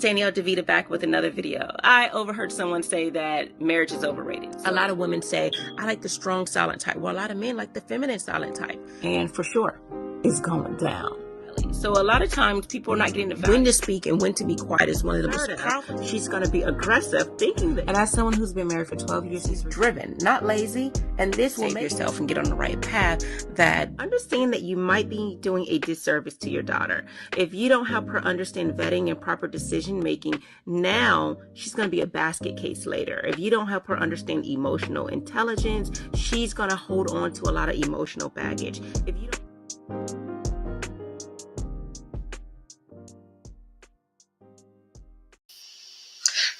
Danielle DeVita back with another video. I overheard someone say that marriage is overrated. A lot of women say, I like the strong silent type. Well, a lot of men like the feminine silent type. And for sure, it's going down. So a lot of times people are not getting the value. When to speak and when to be quiet is one of the most powerful. She's going to be aggressive, thinking that. And as someone who's been married for 12 years, she's driven, not lazy. And this will make yourself and get on the right path. That understand that you might be doing a disservice to your daughter if you don't help her understand vetting and proper decision making. Now she's going to be a basket case later. If you don't help her understand emotional intelligence, she's going to hold on to a lot of emotional baggage. If you don't.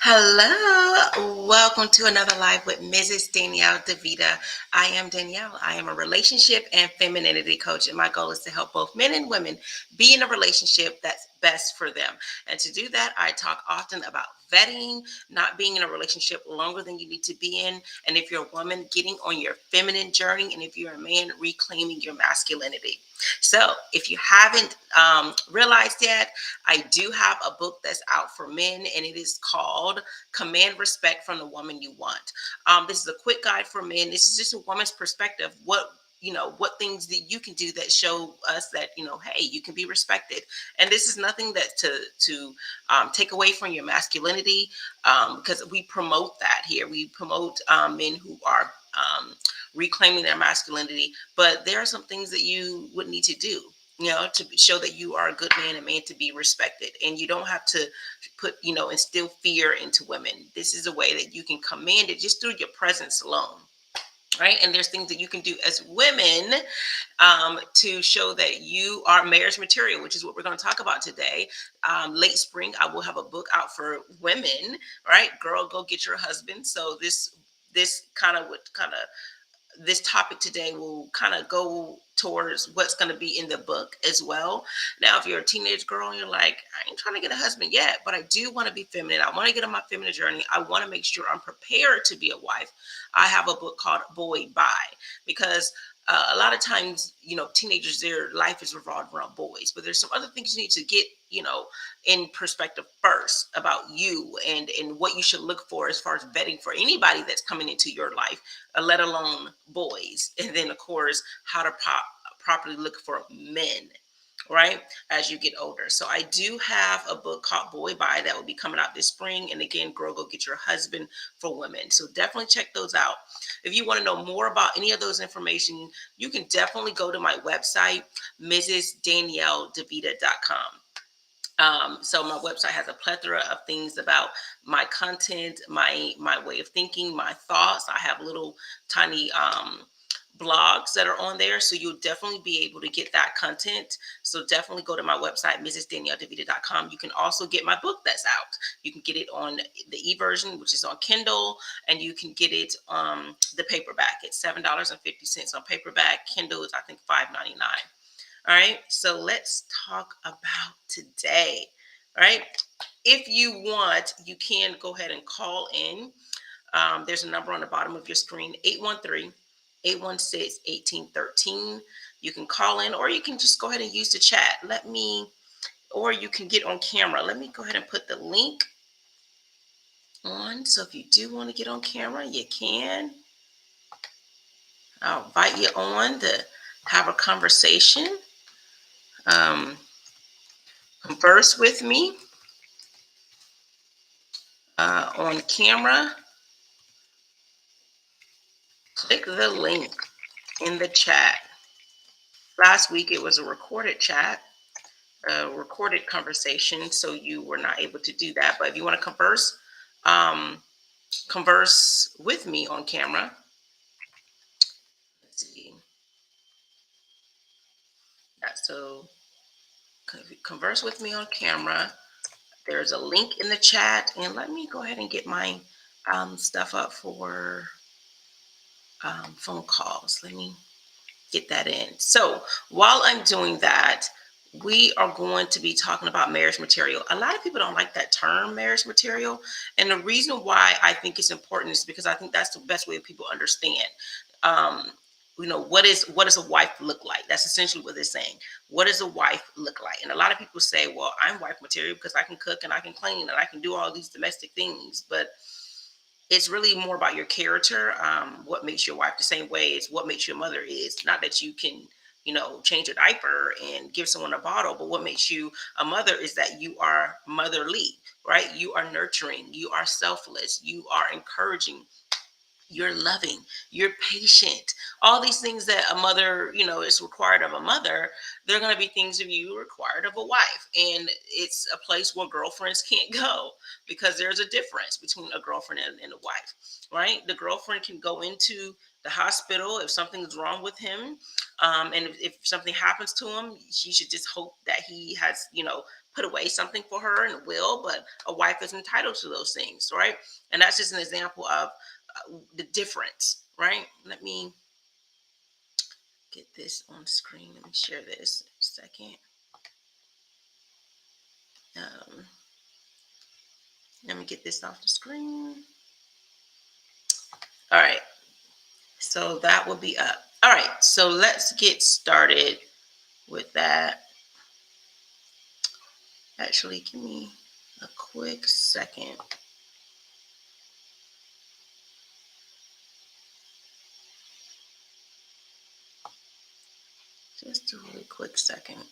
Hello, welcome to another live with Mrs. Danielle DeVita. I am Danielle. I am a relationship and femininity coach, and my goal is to help both men and women be in a relationship that's best for them. And to do that, I talk often about vetting, not being in a relationship longer than you need to be in, and if you're a woman, getting on your feminine journey, and if you're a man, reclaiming your masculinity. So if you haven't realized yet, I do have a book that's out for men, and it is called Command Respect from the Woman You Want. This is a quick guide for men. This is just a woman's perspective. What things that you can do that show us that, hey, you can be respected. And this is nothing that to take away from your masculinity, because we promote that here. We promote men who are reclaiming their masculinity, but there are some things that you would need to do, to show that you are a good man and man to be respected. And you don't have to put, instill fear into women. This is a way that you can command it just through your presence alone. Right. And there's things that you can do as women to show that you are marriage material, which is what we're going to talk about today. Late spring, I will have a book out for women. Right. Girl, go get your husband. So this topic today will kind of go towards what's going to be in the book as well. Now, if you're a teenage girl and you're like, I ain't trying to get a husband yet, but I do want to be feminine. I want to get on my feminine journey. I want to make sure I'm prepared to be a wife. I have a book called Boy Bye, because a lot of times, teenagers, their life is revolved around boys, but there's some other things you need to get, in perspective first about you and what you should look for as far as vetting for anybody that's coming into your life, let alone boys. And then, of course, how to properly look for men, right, as you get older. So I do have a book called Boy Bye that will be coming out this spring. And again, Girl, Go Get Your Husband for women. So definitely check those out. If you want to know more about any of those information, you can definitely go to my website, mrsdanielledevita.com. So my website has a plethora of things about my content, my way of thinking, my thoughts. I have little tiny blogs that are on there, so you'll definitely be able to get that content. So definitely go to my website, mrsdanielledevita.com. You can also get my book that's out. You can get it on the e-version, which is on Kindle, and you can get it the paperback. It's $7.50 on paperback. Kindle is, I think, $5.99. All right, so let's talk about today. All right, if you want, you can go ahead and call in. There's a number on the bottom of your screen, 813-816-1813. You can call in, or you can just go ahead and use the chat. Or you can get on camera. Let me go ahead and put the link on. So if you do want to get on camera, you can. I'll invite you on to have a conversation. Converse with me on camera. Click the link in the chat. Last week it was a recorded chat, a recorded conversation, so you were not able to do that. But if you want to converse with me on camera, let's see. Yeah, so converse with me on camera. There's a link in the chat, and let me go ahead and get my stuff up for phone calls. Let me get that in. So while I'm doing that, we are going to be talking about marriage material. A lot of people don't like that term, marriage material. And the reason why I think it's important is because I think that's the best way people understand. what does a wife look like? That's essentially what they're saying. What does a wife look like? And a lot of people say, well, I'm wife material because I can cook and I can clean and I can do all these domestic things. But it's really more about your character. What makes your wife the same way as what makes your mother is. Not that you can, change a diaper and give someone a bottle, but what makes you a mother is that you are motherly, right? You are nurturing, you are selfless, you are encouraging, you're loving, you're patient. All these things that a mother, is required of a mother, they're going to be things of you required of a wife. And it's a place where girlfriends can't go because there's a difference between a girlfriend and a wife, right? The girlfriend can go into the hospital if something's wrong with him. And if something happens to him, she should just hope that he has, put away something for her and will. But a wife is entitled to those things, right? And that's just an example of the difference, right? Let me get this on screen. Let me share this in a second. Let me get this off the screen. All right. So that will be up. All right. So let's get started with that. Actually, give me a quick second. Just a really quick second.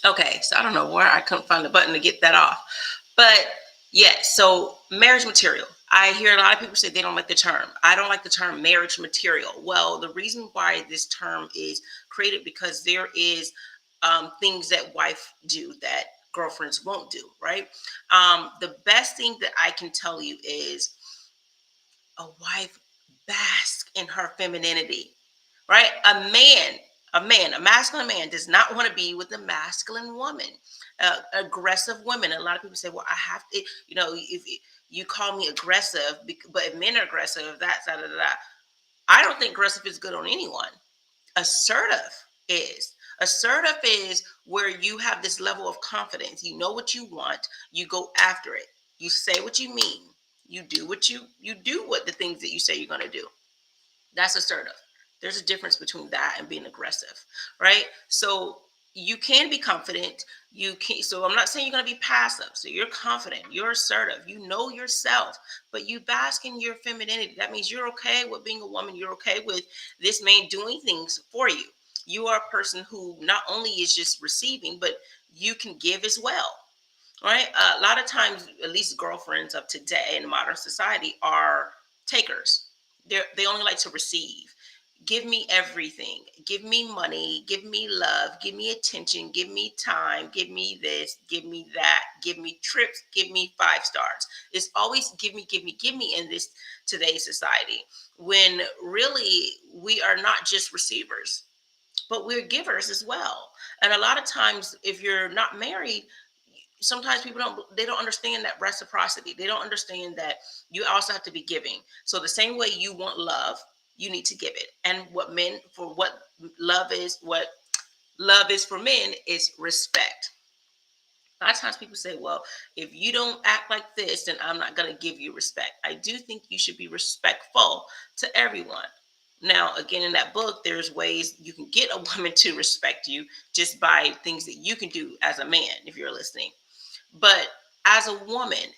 Okay, so I don't know where I couldn't find the button to get that off. But yeah, so marriage material. I hear a lot of people say they don't like the term. I don't like the term marriage material. Well, the reason why this term is created because there is things that wife do that girlfriends won't do, right? The best thing that I can tell you is a wife bask in her femininity, right? A masculine man does not want to be with a masculine woman, aggressive women. A lot of people say, well, I have to, if you call me aggressive, but if men are aggressive, that's da, da, da, da. I don't think aggressive is good on anyone. Assertive is. Assertive is where you have this level of confidence. You know what you want. You go after it. You say what you mean. You do what the things that you say you're going to do. That's assertive. There's a difference between that and being aggressive, right? So you can be confident. You can. So I'm not saying you're going to be passive. So you're confident. You're assertive. You know yourself, but you bask in your femininity. That means you're okay with being a woman. You're okay with this man doing things for you. You are a person who not only is just receiving, but you can give as well, right? A lot of times, at least girlfriends of today in modern society are takers. They only like to receive. Give me everything. Give me money. Give me love. Give me attention. Give me time. Give me this. Give me that. Give me trips. Give me 5 stars. It's always give me, give me, give me in this today's society. When really we are not just receivers, but we're givers as well. And a lot of times, if you're not married, sometimes people don't understand that reciprocity. They don't understand that you also have to be giving. So the same way you want love, you need to give it. And what love is for men is respect. A lot of times people say, well, if you don't act like this, then I'm not going to give you respect. I do think you should be respectful to everyone. Now, again, in that book, there's ways you can get a woman to respect you just by things that you can do as a man, if you're listening. But as a woman,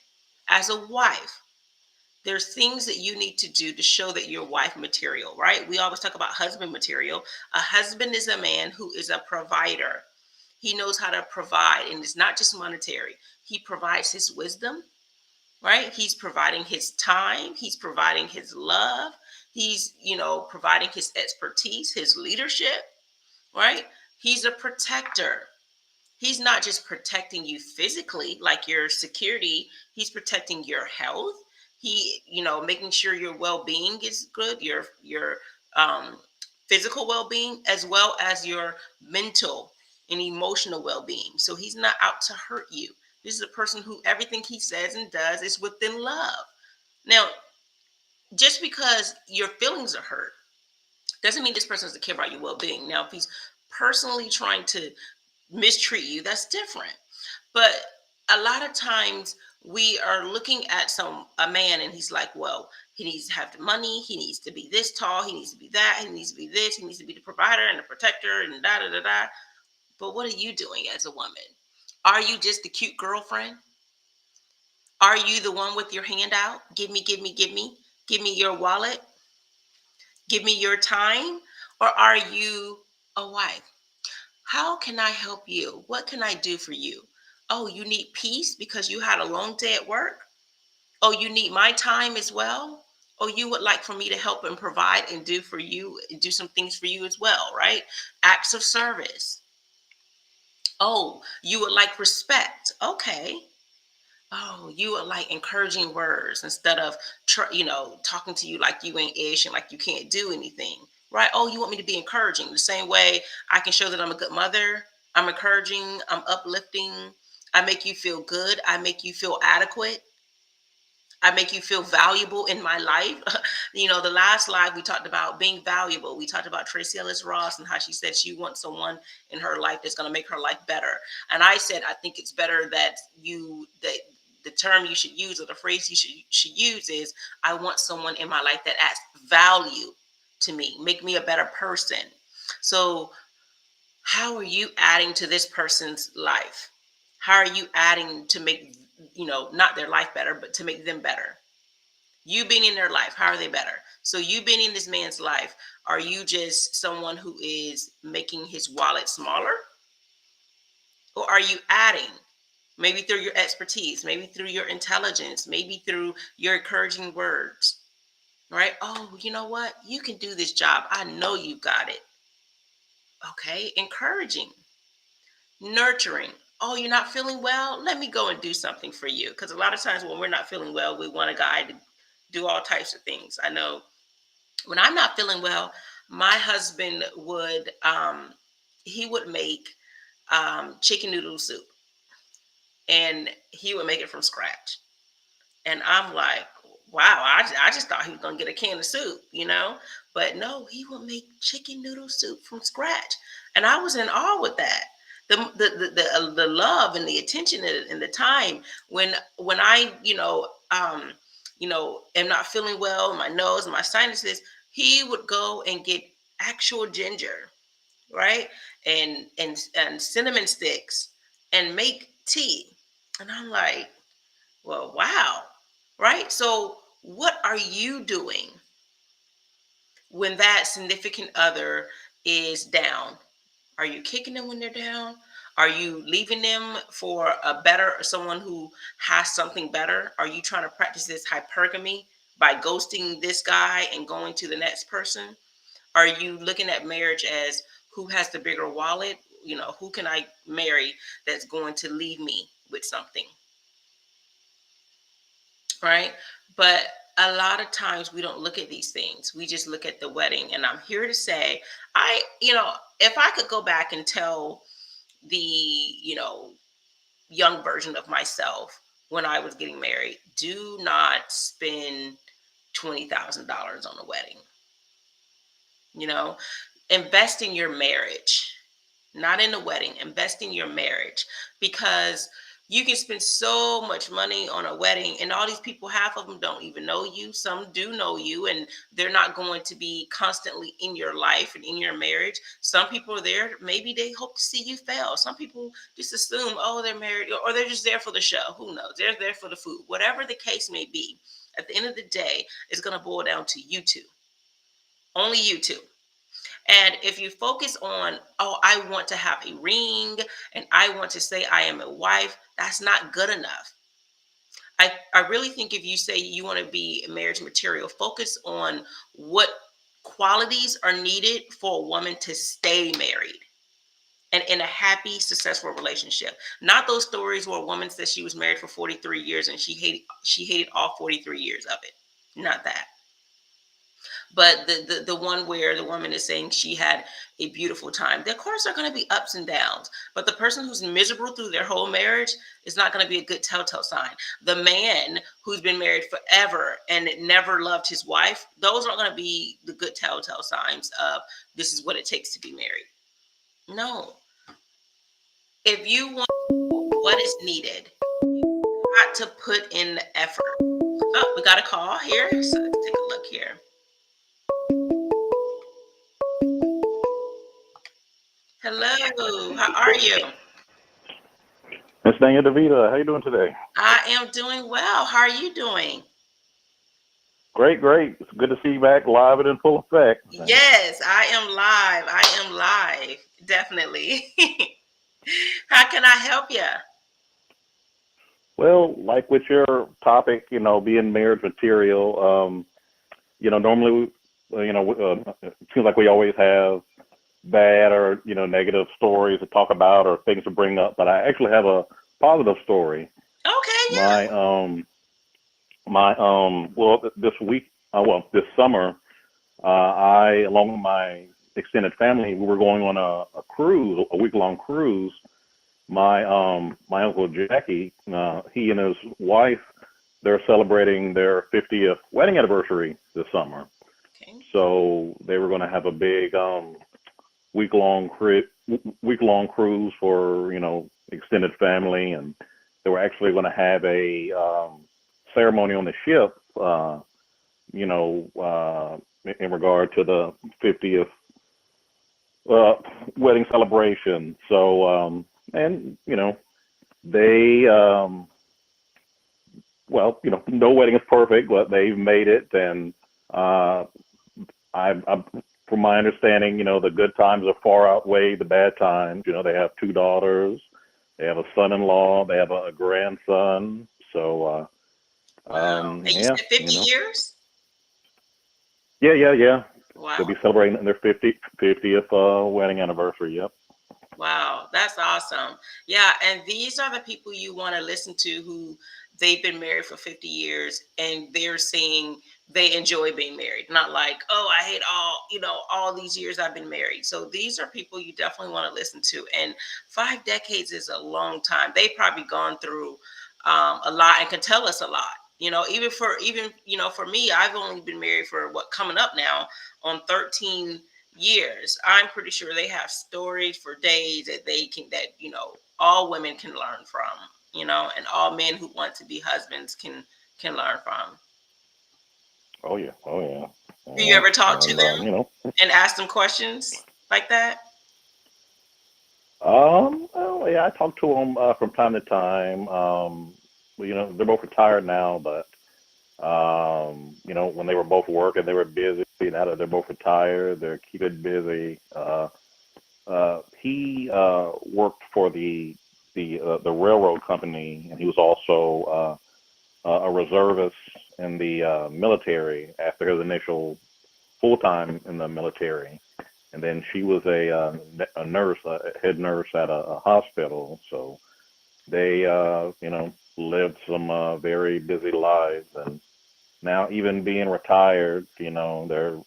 as a wife, there's things that you need to do to show that you're wife material, right? We always talk about husband material. A husband is a man who is a provider. He knows how to provide, and it's not just monetary. He provides his wisdom, right? He's providing his time. He's providing his love. He's, providing his expertise, his leadership, right? He's a protector. He's not just protecting you physically, like your security. He's protecting your health. He, making sure your well-being is good, your um, physical well-being as well as your mental and emotional well-being. So he's not out to hurt you. This is a person who everything he says and does is within love. Now, just because your feelings are hurt doesn't mean this person doesn't care about your well-being. Now, if he's personally trying to mistreat you, that's different. But a lot of times we are looking at a man and he's like, well, he needs to have the money, he needs to be this tall, he needs to be that, he needs to be this, he needs to be the provider and the protector and da da da da. But what are you doing as a woman? Are you just the cute girlfriend? Are you the one with your hand out? Give me, give me, give me. Give me your wallet. Give me your time. Or are you a wife? How can I help you? What can I do for you? Oh, you need peace because you had a long day at work? Oh, you need my time as well? Oh, you would like for me to help and provide and do for you, and do some things for you as well, right? Acts of service. Oh, you would like respect. Okay. Oh, you would like encouraging words instead of, talking to you like you ain't ish and like you can't do anything, right? Oh, you want me to be encouraging the same way I can show that I'm a good mother. I'm encouraging, I'm uplifting. I make you feel good. I make you feel adequate. I make you feel valuable in my life. The last live we talked about being valuable. We talked about Tracy Ellis Ross and how she said she wants someone in her life that's going to make her life better. And I said, I think it's better that the term you should use or the phrase you should use is, I want someone in my life that adds value to me, make me a better person. So how are you adding to this person's life? How are you adding to make, not their life better, but to make them better? You being in their life, how are they better? So you being in this man's life, are you just someone who is making his wallet smaller? Or are you adding? Maybe through your expertise, maybe through your intelligence, maybe through your encouraging words, right? Oh, you know what? You can do this job. I know you got it. Okay, encouraging. Nurturing. Oh, you're not feeling well? Let me go and do something for you. Because a lot of times when we're not feeling well, we want a guy to do all types of things. I know when I'm not feeling well, my husband would he would make chicken noodle soup, and he would make it from scratch. And I'm like, wow, I just thought he was gonna get a can of soup, but no, he would make chicken noodle soup from scratch, and I was in awe with that. The love and the attention and the time when I am not feeling well, my nose and my sinuses, he would go and get actual ginger, right, and cinnamon sticks and make tea, and I'm like, well, wow, right? So, what are you doing when that significant other is down? Are you kicking them when they're down? Are you leaving them for someone who has something better? Are you trying to practice this hypergamy by ghosting this guy and going to the next person? Are you looking at marriage as who has the bigger wallet? Who can I marry that's going to leave me with something? Right? But a lot of times we don't look at these things. We just look at the wedding. And I'm here to say, if I could go back and tell the, young version of myself when I was getting married, do not spend $20,000 on a wedding. Invest in your marriage, not in the wedding, invest in your marriage, because you can spend so much money on a wedding and all these people, half of them don't even know you. Some do know you and they're not going to be constantly in your life and in your marriage. Some people are there, maybe they hope to see you fail. Some people just assume, oh, they're married, or they're just there for the show. Who knows? They're there for the food. Whatever the case may be, at the end of the day, it's going to boil down to you two. Only you two. And if you focus on, oh, I want to have a ring and I want to say I am a wife, that's not good enough. I really think if you say you want to be marriage material, focus on what qualities are needed for a woman to stay married and in a happy, successful relationship. Not those stories where a woman says she was married for 43 years and she hated all 43 years of it. Not that. But the one where the woman is saying she had a beautiful time, of course, there are going to be ups and downs. But the person who's miserable through their whole marriage is not going to be a good telltale sign. The man who's been married forever and never loved his wife, those aren't going to be the good telltale signs of this is what it takes to be married. No. If you want what is needed, you got to put in the effort. Oh, we got a call here. So let's take a look here. Hello, how are you? Miss Daniel DeVita, how you doing today? I am doing well. How are you doing? Great, great. It's good to see you back live and in full effect. Yes, I am live. I am live. Definitely. How can I help you? Well, like with your topic, being marriage material, normally, it seems like we always have bad or, negative stories to talk about or things to bring up, but I actually have a positive story. Okay, My, yeah. this summer, I, along with my extended family, we were going on a cruise, a week-long cruise. My uncle Jackie, he and his wife, they're celebrating their 50th wedding anniversary this summer. Okay. So they were going to have a big week-long cruise for extended family, and they were actually going to have a ceremony on the ship, in regard to the 50th wedding celebration. So, and they, no wedding is perfect, but they've made it, and from my understanding, the good times are far outweigh the bad times. They have two daughters, they have a son-in-law, they have a grandson. So, Wow. And you yeah, said 50 years? Yeah. Wow. They'll be celebrating their 50th wedding anniversary. Yep. Wow, that's awesome. Yeah, and these are the people you want to listen to who they've been married for 50 years and they're saying they enjoy being married. Not like, oh, I hate all these years I've been married. So these are people you definitely want to listen to. And 5 decades is a long time. They've probably gone through a lot and can tell us a lot. Even for me, I've only been married for coming up now on 13 years. I'm pretty sure they have stories for days that all women can learn from, and all men who want to be husbands can learn from. Oh yeah. Do you ever talk to And them and ask them questions like that? well, yeah, I talk to them from time to time. They're both retired now, but when they were both working, they were busy. Now that they're both retired, they're keeping busy. He worked for the railroad company, and he was also a reservist in the military after his initial full time in the military. And then she was a nurse, a head nurse at a hospital. So they, lived some very busy lives. And now, even being retired, they're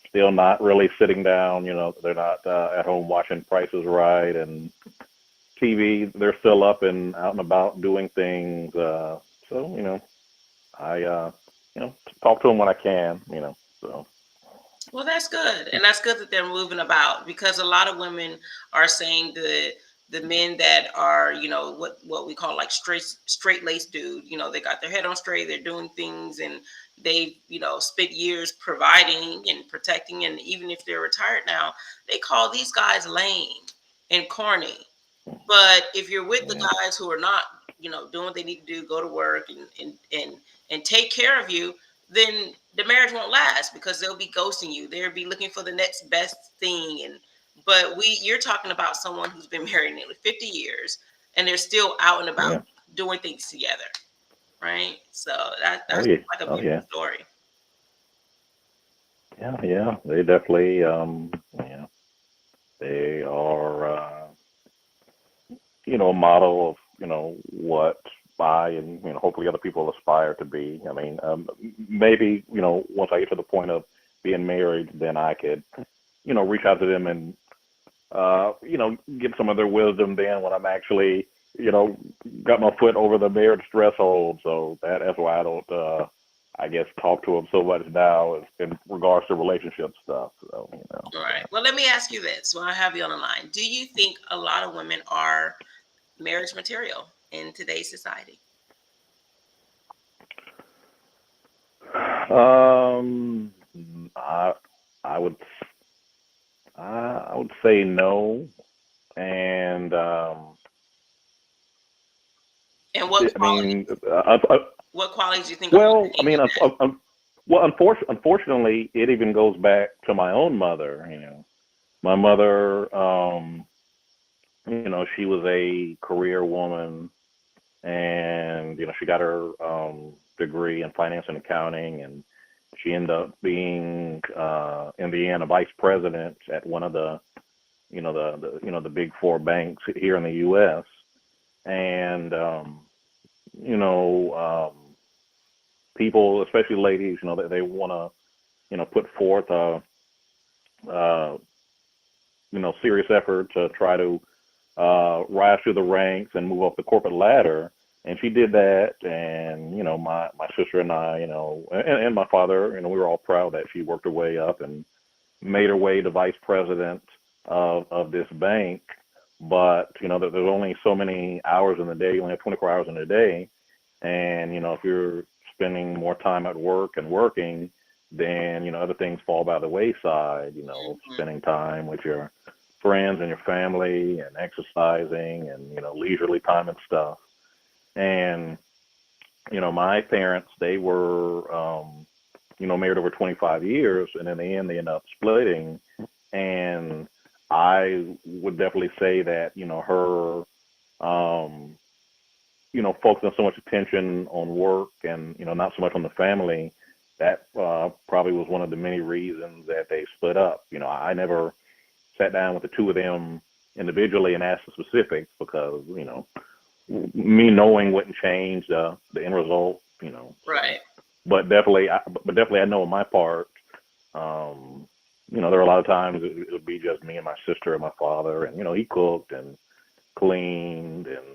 still not really sitting down. They're not at home watching Prices Right and TV. They're still up and out and about doing things. So, I, talk to them when I can. So. Well, that's good, and that's good that they're moving about, because a lot of women are saying the men that are what we call like straight laced dude. They got their head on straight, they're doing things, and they spent years providing and protecting, and even if they're retired now, they call these guys lame and corny. But if you're with the guys who are not doing what they need to do, go to work and take care of you, then the marriage won't last, because they'll be ghosting you. They'll be looking for the next best thing. But you're talking about someone who's been married nearly 50 years and they're still out and about doing things together, right? So that's like a beautiful story. Yeah. They definitely, they are, a model of, what I and hopefully other people aspire to be. I mean, maybe once I get to the point of being married, then I could, reach out to them and, get some of their wisdom then when I'm actually, got my foot over the marriage threshold. So that's why I don't, I guess, talk to them so much now in regards to relationship stuff. So, All right. Well, let me ask you this while I have you on the line. Do you think a lot of women are marriage material in today's society? I I would I would say no, and And what I quality? mean, What qualities do you think a woman well, I needs mean, in that? well, unfortunately, it even goes back to my own mother. My mother, she was a career woman, and she got her degree in finance and accounting, and she ended up being in the end a vice president at one of the the big four banks here in the U.S. And you know people, especially ladies, they want to put forth a uh, serious effort to try to rise through the ranks and move up the corporate ladder. And she did that, and my sister and I, and my father, we were all proud that she worked her way up and made her way to vice president of this bank. But there's only so many hours in the day. You only have 24 hours in a day, and if you're spending more time at work and working, then other things fall by the wayside. Spending time with your friends and your family and exercising and leisurely time and stuff. And my parents, they were married over 25 years, and in the end they ended up splitting. And I would definitely say that her focusing so much attention on work and not so much on the family, that probably was one of the many reasons that they split up. I never sat down with the two of them individually and asked the specifics, because me knowing wouldn't change the end result. Right. But definitely, I know on my part, there were a lot of times it would be just me and my sister and my father, and he cooked and cleaned, and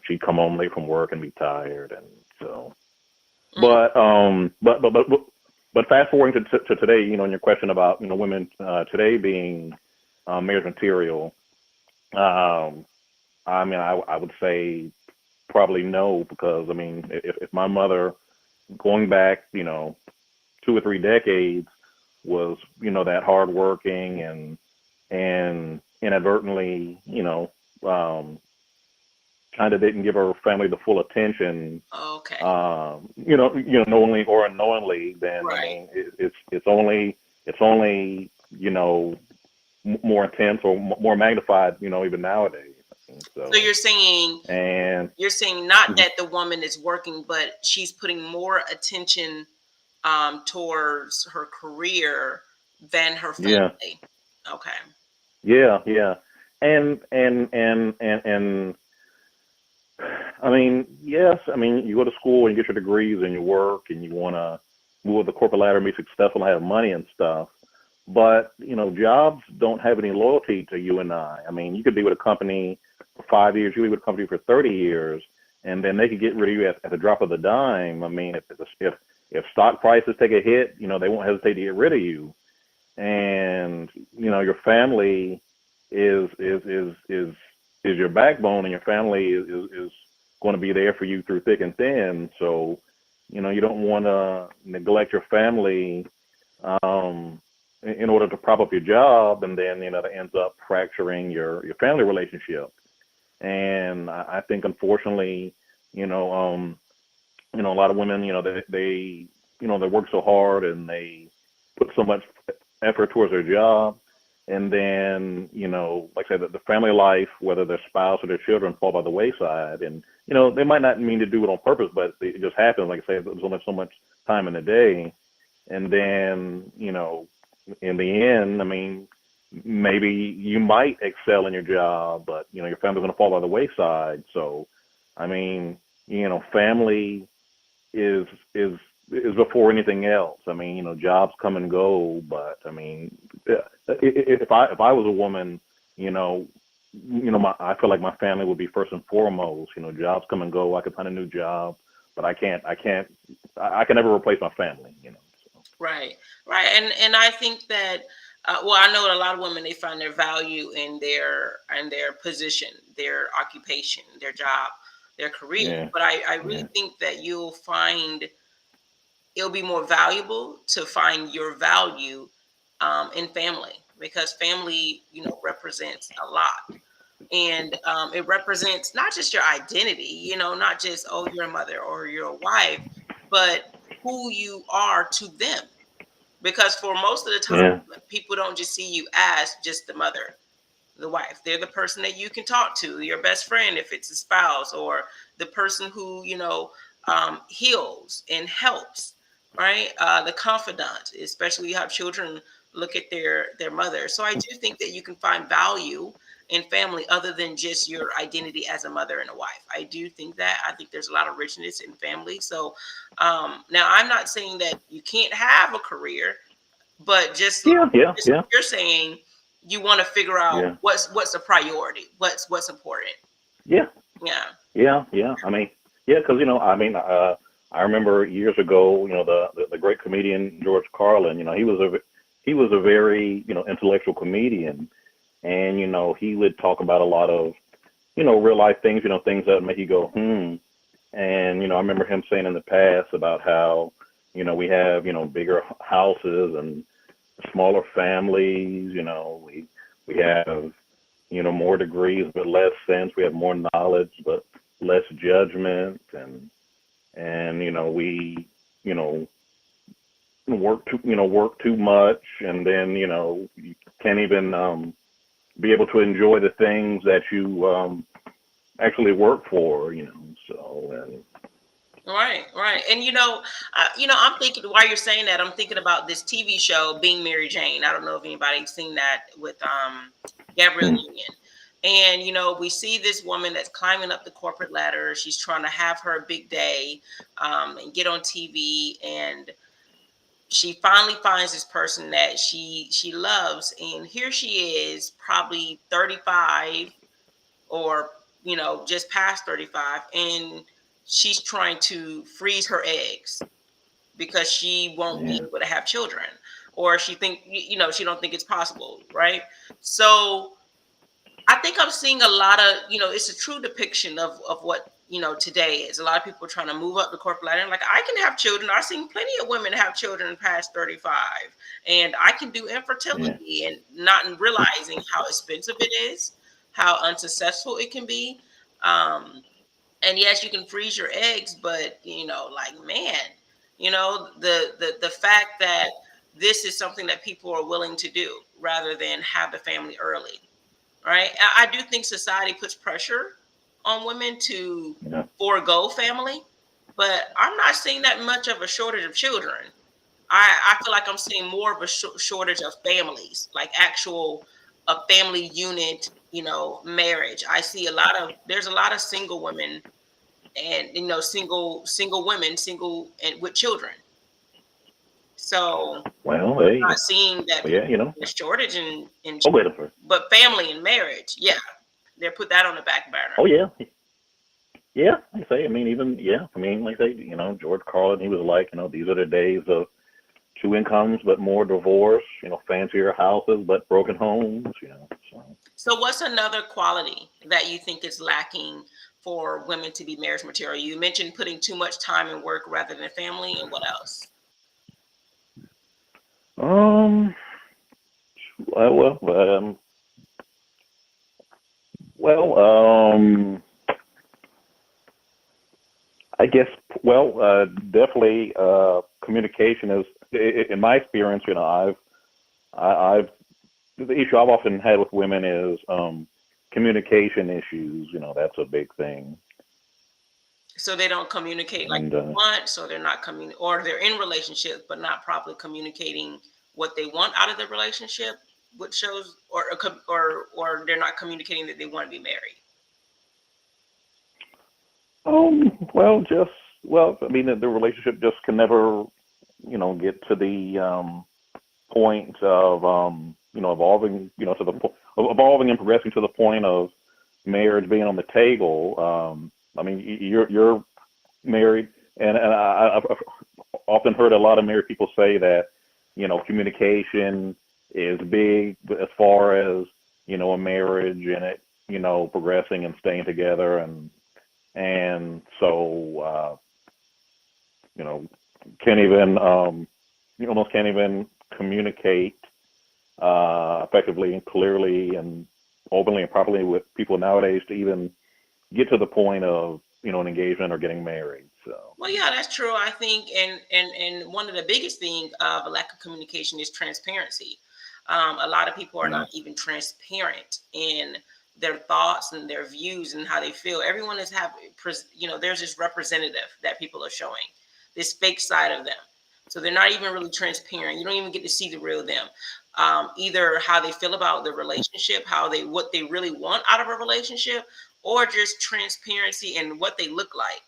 she'd come home late from work and be tired, and so. But fast forwarding to today, in your question about women today being marriage material, I mean, I would say probably no, because I mean, if my mother, going back 2 or 3 decades, was that hardworking and inadvertently kind of didn't give her family the full attention, Okay. knowingly or unknowingly, then I Right. mean, it's only more intense or more magnified, even nowadays. So you're saying And not that the woman is working, but she's putting more attention towards her career than her yeah, family. Okay. yeah, and I mean, yes, I mean, you go to school and you get your degrees and you work and you want to move up the corporate ladder, be successful, and have money and stuff. But jobs don't have any loyalty to you and I. I mean, you could be with a company for 5 years, you could be with a company for 30 years, and then they could get rid of you at the drop of the dime. I mean, if stock prices take a hit, they won't hesitate to get rid of you. And your family is your backbone, and your family is going to be there for you through thick and thin. So you don't want to neglect your family in order to prop up your job, and then that ends up fracturing your family relationship. And I think, unfortunately, a lot of women, they work so hard and they put so much effort towards their job, and then like I said, the family life, whether their spouse or their children, fall by the wayside. And they might not mean to do it on purpose, but it just happens. Like I say, there's only so much time in the day, and then in the end, I mean, maybe you might excel in your job, but your family's going to fall by the wayside. So I mean, family is is before anything else. I mean, jobs come and go, but I mean, if I was a woman, you know, I feel like my family would be first and foremost. Jobs come and go. I could find a new job, but I can never replace my family. So. Right, right, and I think that well, I know a lot of women, they find their value in their position, their occupation, their job, their career. Yeah, But I really yeah, think that you'll find it'll be more valuable to find your value in family, because family, represents a lot. And it represents not just your identity, not just, oh, you're a mother or you're a wife, but who you are to them. Because for most of the yeah, time, people don't just see you as just the mother, the wife. They're the person that you can talk to, your best friend if it's a spouse, or the person who, heals and helps, right? The confidant, especially you have children, look at their mother. So I do think that you can find value in family other than just your identity as a mother and a wife. I do think that. I think there's a lot of richness in family. So now I'm not saying that you can't have a career, but yeah, yeah, just like yeah, you're saying, you want to figure out yeah, what's a priority, what's important. yeah, Yeah. yeah, yeah. I mean, yeah, because I remember years ago, the great comedian George Carlin. He was a very intellectual comedian, and he would talk about a lot of real life things, things that make you go and I remember him saying in the past about how we have bigger houses and smaller families. We have more degrees but less sense. We have more knowledge but less judgment, and we you know work too much, and then you can't even be able to enjoy the things that you actually work for. So Right, right. And I'm thinking, while you're saying that, I'm thinking about this TV show, Being Mary Jane. I don't know if anybody's seen that with Gabrielle mm, Union. And we see this woman that's climbing up the corporate ladder. She's trying to have her big day, and get on TV, and she finally finds this person that she loves, and here she is, probably 35, or just past 35, and she's trying to freeze her eggs because she won't be yeah, able to have children, or she don't think it's possible, right? So I think I'm seeing a lot of, it's a true depiction of what, today is. A lot of people are trying to move up the corporate ladder. Like, I can have children. I've seen plenty of women have children past 35, and I can do yeah, infertility, and not realizing how expensive it is, how unsuccessful it can be. And yes, you can freeze your eggs, but like, man, the fact that this is something that people are willing to do rather than have the family early, right? I do think society puts pressure on women to yeah, forego family, but I'm not seeing that much of a shortage of children. I feel like I'm seeing more of a shortage of families, like actual a family unit, marriage. I see there's a lot of single women, and single women, single and with children. So well, hey, not seeing that yeah, a shortage in oh, wait a minute. but family and marriage, yeah, they put that on the back burner. Oh, yeah, yeah, like I say, I mean, even, yeah, I mean, like I say, George Carlin, he was like, these are the days of two incomes but more divorce, fancier houses but broken homes, so. So what's another quality that you think is lacking for women to be marriage material? You mentioned putting too much time in work rather than family, and what else? um well well I guess, definitely, communication is, in my experience, I've the issue I've often had with women is communication issues. That's a big thing. So they don't communicate like And they want, so they're not or they're in relationships but not properly communicating what they want out of the relationship, which shows, or they're not communicating that they want to be married. well, just Well, I mean, the relationship just can never, get to the point of, evolving, to the of evolving and progressing to the point of marriage being on the table. I mean, you're married, and I've often heard a lot of married people say that, communication is big as far as, a marriage and it, progressing and staying together, and so you know can't even you almost can't even communicate effectively and clearly and openly and properly with people nowadays to even get to the point of an engagement or getting married. So Well, yeah, that's true. I think, and one of the biggest things of a lack of communication is transparency. A lot of people are yeah, not even transparent in their thoughts and their views and how they feel. Everyone is there's this representative that people are showing, this fake side of them. So they're not even really transparent. You don't even get to see the real them. Either how they feel about the relationship, what they really want out of a relationship, or just transparency and what they look like.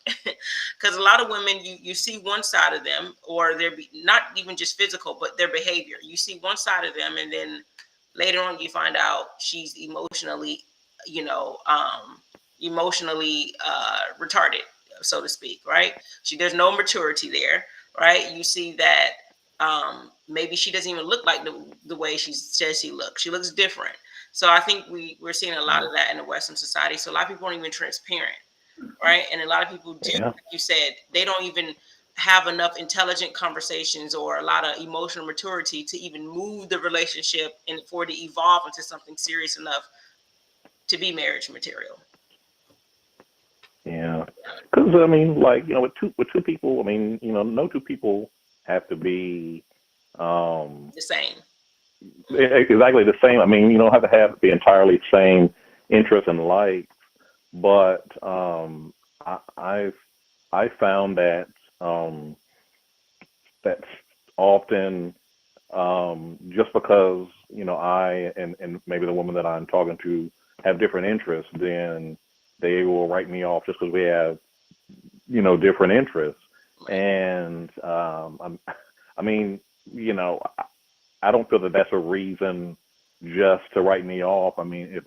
Because a lot of women, you see one side of them, or not even just physical, but their behavior. You see one side of them, and then later on you find out she's emotionally, you know, um, emotionally retarded, so to speak, right? There's no maturity there, right? You see that maybe she doesn't even look like the way she says she looks. She looks different. So I think we're seeing a lot of that in the Western society. So a lot of people aren't even transparent, right? And a lot of people do, yeah, like you said, they don't even have enough intelligent conversations or a lot of emotional maturity to even move the relationship and for it to evolve into something serious enough to be marriage material. yeah. Because I mean, like with two people, I mean, no two people have to be um, The same. exactly the same. I mean, you don't have to have the entirely same interests and likes, but I've I found that um, that's often just because I and maybe the woman that I'm talking to have different interests, then they will write me off just because we have different interests. Right. And I mean, I don't feel that that's a reason just to write me off. I mean,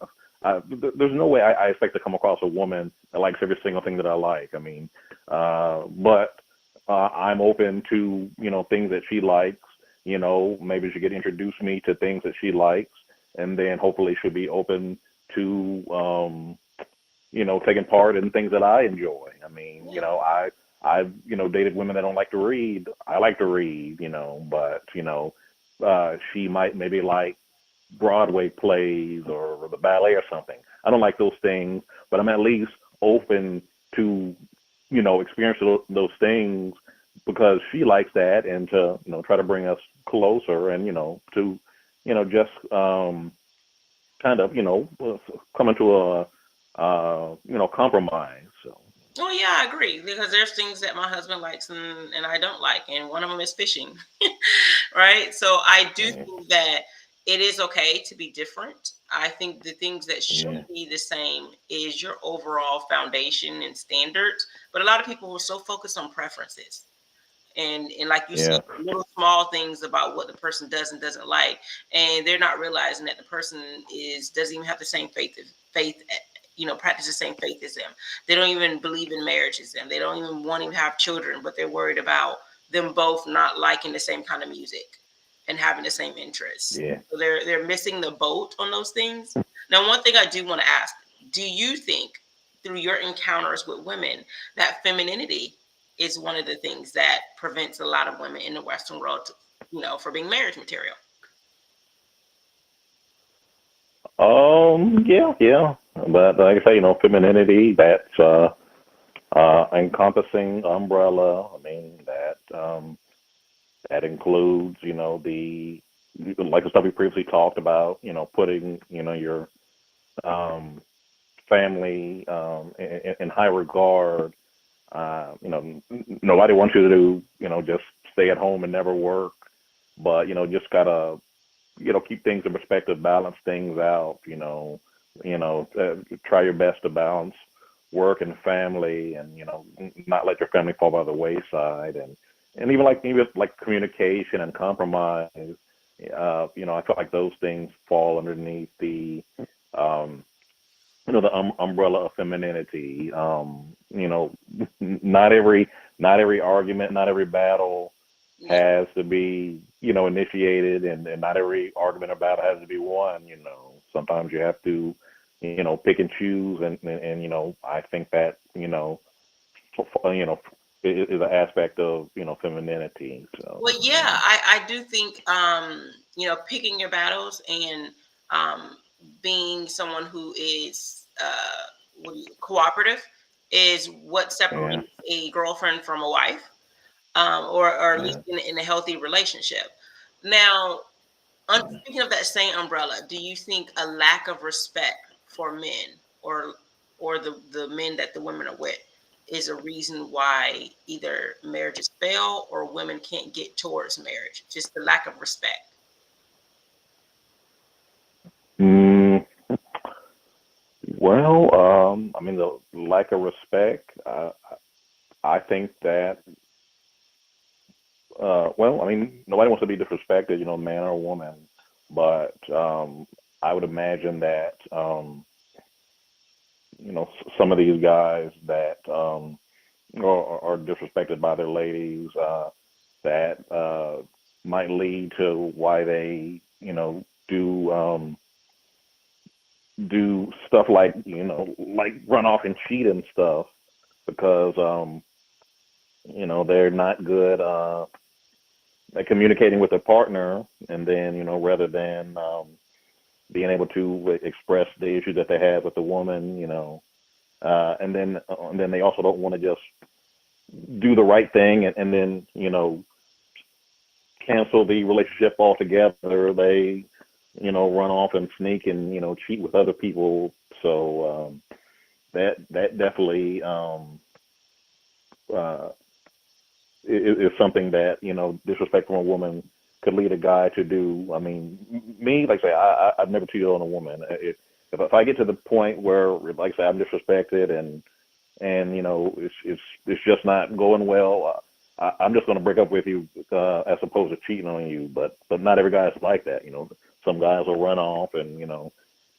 there's no way I expect to come across a woman that likes every single thing that I like. I mean, but I'm open to things that she likes. Maybe she could introduce me to things that she likes, and then hopefully she'll be open to taking part in things that I enjoy. I mean, Yeah. I've dated women that don't like to read. I like to read, but she might maybe like Broadway plays or the ballet or something. I don't like those things, but I'm at least open to experience those things because she likes that, and to try to bring us closer, and to just kind of come into a compromise. So Oh yeah, I agree because there's things that my husband likes and I don't like, and one of them is fishing, right? So I do yeah, think that it is okay to be different. I think the things that should yeah, be the same is your overall foundation and standards, but a lot of people are so focused on preferences and like you said, yeah, little small things about what the person does and doesn't like, and they're not realizing that the person is doesn't even have the same faith, practice the same faith as them. They don't even believe in marriage as them. They don't even want to have children, but they're worried about them both not liking the same kind of music and having the same interests. yeah. So they're missing the boat on those things. Now, one thing I do want to ask: do you think through your encounters with women that femininity is one of the things that prevents a lot of women in the Western world, for being marriage material? Yeah, yeah. But like I say, femininity, that's encompassing umbrella. I mean, that includes, the like the stuff we previously talked about, putting, your um, family in high regard. Nobody wants you to, just stay at home and never work, but just gotta, keep things in perspective, balance things out. Try your best to balance work and family, and not let your family fall by the wayside, and even like communication and compromise. I feel like those things fall underneath um, the umbrella of femininity. Not every argument, not every battle Yeah. has to be initiated, and not every argument or battle has to be won. Sometimes you have to pick and choose, and I think that is an aspect of femininity. So Well, yeah, I do think picking your battles and um, being someone who is cooperative is what yeah, separates a girlfriend from a wife, or at least yeah. in a healthy relationship. Now, speaking of that same umbrella, do you think a lack of respect for men, or the men that the women are with, is a reason why either marriages fail or women can't get towards marriage? Just the lack of respect. Mm, well, I mean, the lack of respect. I think that. Well, I mean, nobody wants to be disrespected, man or woman, but I would imagine that some of these guys that are disrespected by their ladies, that might lead to why they do stuff like like run off and cheat and stuff, because they're not good at communicating with their partner, and then rather than being able to express the issue that they have with the woman, and then they also don't want to just do the right thing, and then cancel the relationship altogether. They run off and sneak and cheat with other people. So that definitely uh, is something that disrespect from a woman could lead a guy to do. I mean, me, like I say, I've never cheated on a woman. If I get to the point where, like I say, I'm disrespected, and it's just not going well, I'm just going to break up with you, as opposed to cheating on you. But not every guy is like that. Some guys will run off and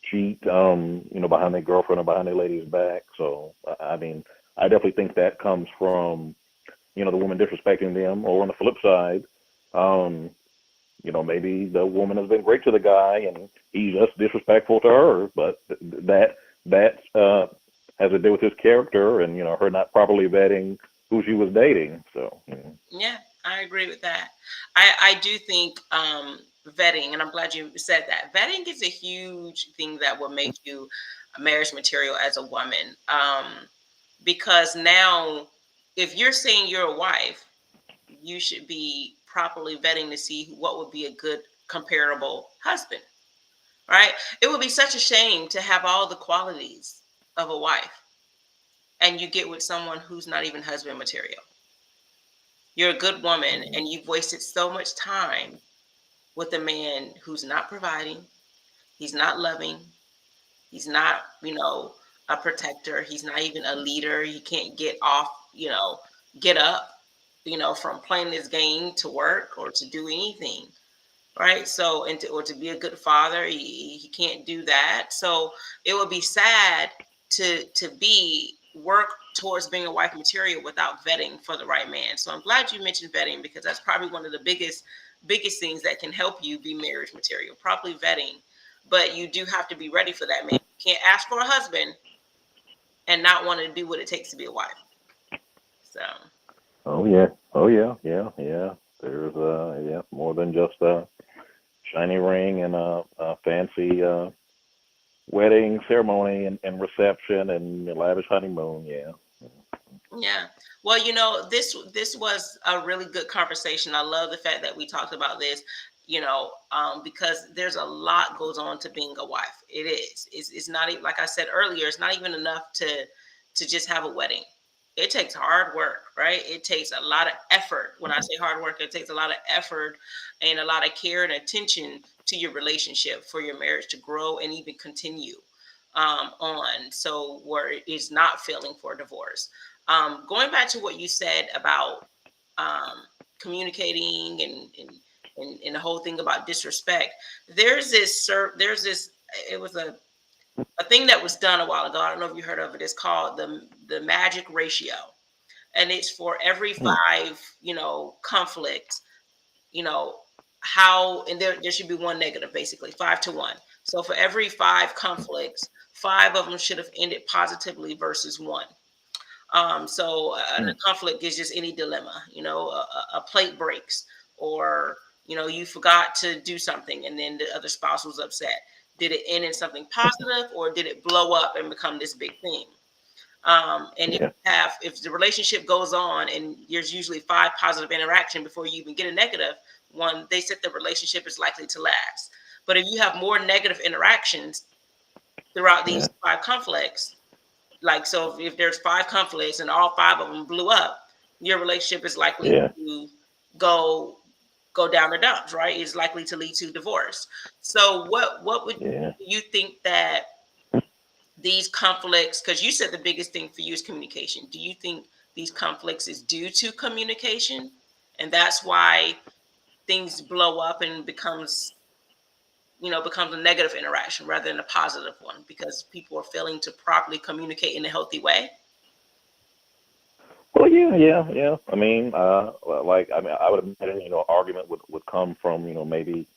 cheat, behind their girlfriend or behind their lady's back. So I mean, I definitely think that comes from the woman disrespecting them, or on the flip side, um, maybe the woman has been great to the guy and he's just disrespectful to her, but that has to do with his character, and her not properly vetting who she was dating. So Yeah, I agree with that. I do think vetting, and I'm glad you said that. Vetting is a huge thing that will make you a marriage material as a woman. Because now, if you're saying you're a wife, you should be properly vetting to see what would be a good comparable husband, right? It would be such a shame to have all the qualities of a wife and you get with someone who's not even husband material. You're a good woman and you've wasted so much time with a man who's not providing, he's not loving, he's not, a protector, he's not even a leader. He can't get off, get up, from playing this game to work or to do anything. Right. So, or to be a good father, he can't do that. So it would be sad to be work towards being a wife material without vetting for the right man. So I'm glad you mentioned vetting, because that's probably one of the biggest things that can help you be marriage material, properly vetting. But you do have to be ready for that man. You can't ask for a husband and not want to do what it takes to be a wife. So oh yeah, oh yeah, yeah, yeah. There's yeah, more than just a shiny ring and a fancy wedding ceremony, and reception and a lavish honeymoon. Yeah. yeah. Well, this was a really good conversation. I love the fact that we talked about this, because there's a lot goes on to being a wife. It is. It's not even, like I said earlier, it's not even enough to just have a wedding. It takes hard work, right? It takes a lot of effort. When I say hard work, it takes a lot of effort and a lot of care and attention to your relationship for your marriage to grow and even continue. on, so where it is not feeling for divorce. Going back to what you said about communicating and the whole thing about disrespect, there's this it was a thing that was done a while ago. I don't know if you heard of it. It's called the magic ratio, and it's for every Hmm. five conflicts, how, and there should be one negative, basically 5 to 1. So for every five conflicts, five of them should have ended positively versus one. So Hmm. a conflict is just any dilemma, a plate breaks, or you forgot to do something and then the other spouse was upset. Did it end in something positive, or did it blow up and become this big thing? And Yeah. if the relationship goes on and there's usually five positive interaction before you even get a negative one, they said the relationship is likely to last. But if you have more negative interactions throughout Yeah. these five conflicts, like, so if there's five conflicts and all five of them blew up, your relationship is likely Yeah. to go go down the dumps, right? It's likely to lead to divorce. So what would Yeah. you think that these conflicts, because you said the biggest thing for you is communication, do you think these conflicts is due to communication, and that's why things blow up and becomes a negative interaction rather than a positive one, because people are failing to properly communicate in a healthy way? Well, yeah, yeah, yeah. I mean, like, I mean, I would imagine, argument would come from, maybe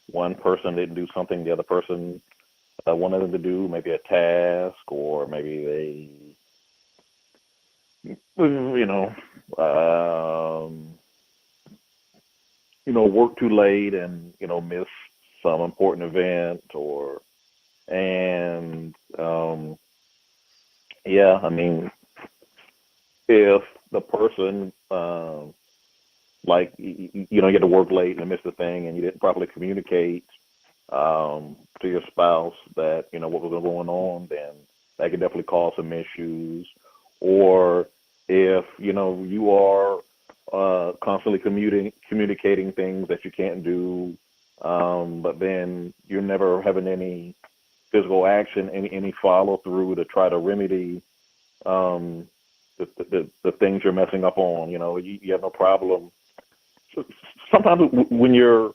one person didn't do something the other person wanted them to do, maybe a task, or maybe they, um, work too late and, miss some important event, or, and, yeah, I mean, if the person, like, you get to work late and miss the thing and you didn't properly communicate, to your spouse that, what was going on, then that could definitely cause some issues. Or if, you are constantly communicating things that you can't do, but then you're never having any physical action, any follow through to try to remedy um, the things you're messing up on. You have no problem. Sometimes when you're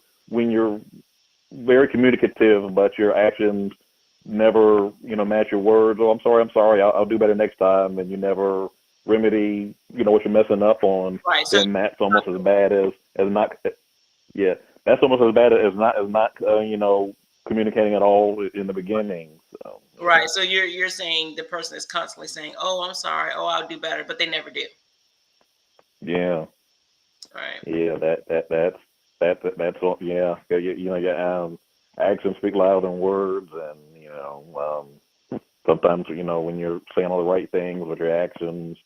very communicative, but your actions never, match your words. Oh, I'm sorry, I'll do better next time, and you never remedy, what you're messing up on. Right. So Then that's almost as bad as not. Yeah, that's almost as bad as not, communicating at all in the beginning. So right. So you're saying the person is constantly saying, "Oh, I'm sorry. Oh, I'll do better," but they never do. yeah, Right. yeah, that's all. Yeah, yeah, yeah. Actions speak louder than words, and sometimes, when you're saying all the right things with your actions,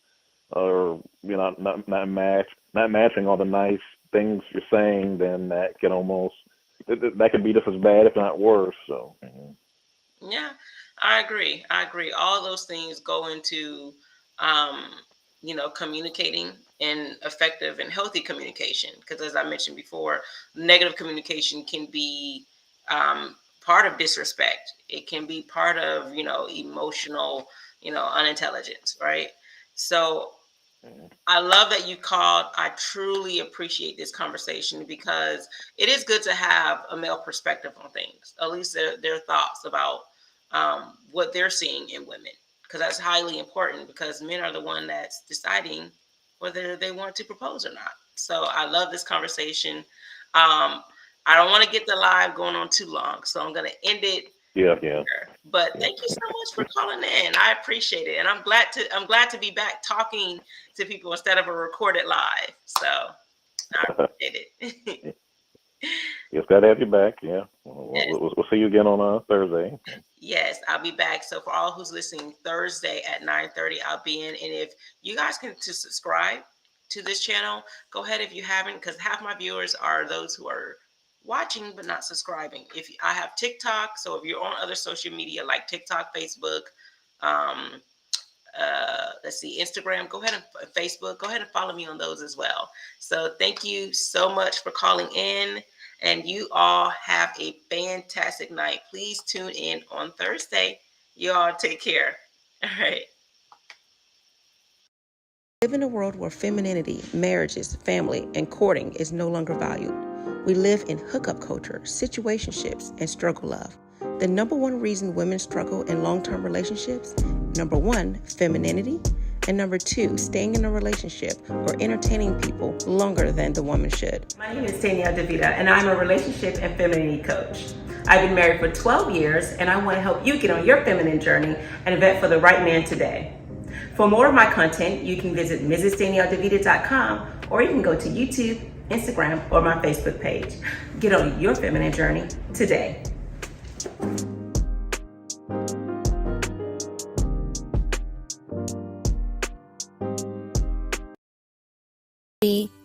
or not matching all the nice things you're saying, then that can almost that could be just as bad, if not worse. So Yeah, I agree. I agree. All those things go into, um, communicating and effective and healthy communication. Because as I mentioned before, negative communication can be part of disrespect. It can be part of, emotional, unintelligence, right? So I love that you called. I truly appreciate this conversation, because it is good to have a male perspective on things, at least their thoughts about what they're seeing in women, because that's highly important, because men are the one that's deciding whether they want to propose or not. So I love this conversation. I don't want to get the live going on too long, so I'm going to end it. yeah, yeah, But yeah, thank you so much for calling in. I appreciate it, and I'm glad to be back talking to people instead of a recorded live. So I appreciate it. just gotta have you back. Yeah, Yes, we'll see you again on Thursday. yes, I'll be back. So for all who's listening, Thursday at 9:30, I'll be in. And if you guys can to subscribe to this channel, go ahead if you haven't, because half my viewers are those who are watching but not subscribing. If I have TikTok, so if you're on other social media like TikTok, Facebook, um, let's see, Instagram, go ahead, and Facebook, go ahead and follow me on those as well. So thank you so much for calling in, and you all have a fantastic night. Please tune in on Thursday. You all take care. All right. We live in a world where femininity, marriages, family, and courting is no longer valued. We live in hookup culture, situationships, and struggle love. The number one reason women struggle in long-term relationships, number one, femininity, and number two, staying in a relationship or entertaining people longer than the woman should. My name is Danielle DeVita, and I'm a relationship and femininity coach. I've been married for 12 years, and I want to help you get on your feminine journey and vet for the right man today. For more of my content, you can visit MrsDanielleDeVita.com, or you can go to YouTube, Instagram, or my Facebook page. Get on your feminine journey today.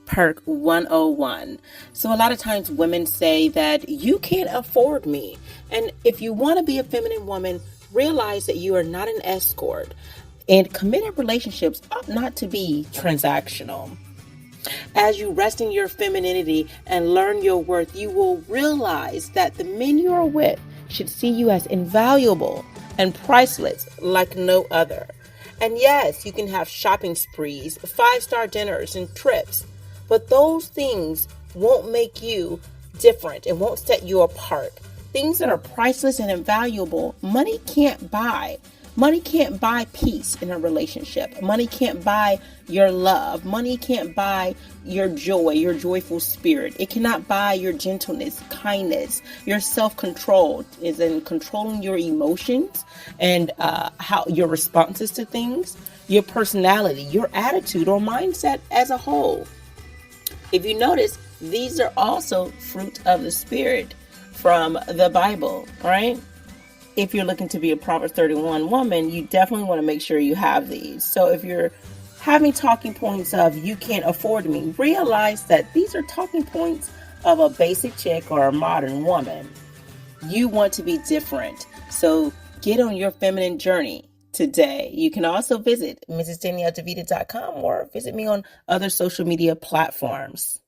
Perk 101. So a lot of times women say that you can't afford me. And if you want to be a feminine woman, realize that you are not an escort. And committed relationships ought not to be transactional. As you rest in your femininity and learn your worth, you will realize that the men you are with should see you as invaluable and priceless like no other. And yes, you can have shopping sprees, 5-star dinners, and trips, but those things won't make you different and won't set you apart. Things that are priceless and invaluable, money can't buy. Money can't buy peace in a relationship. Money can't buy your love. Money can't buy your joy, your joyful spirit. It cannot buy your gentleness, kindness, your self-control is in controlling your emotions and how your responses to things, your personality, your attitude or mindset as a whole. If you notice, these are also fruit of the Spirit from the Bible, right? If you're looking to be a Proverbs 31 woman, you definitely want to make sure you have these. So if you're having talking points of you can't afford me, realize that these are talking points of a basic chick or a modern woman. You want to be different. So get on your feminine journey today. You can also visit MrsDanielleDeVita.com or visit me on other social media platforms.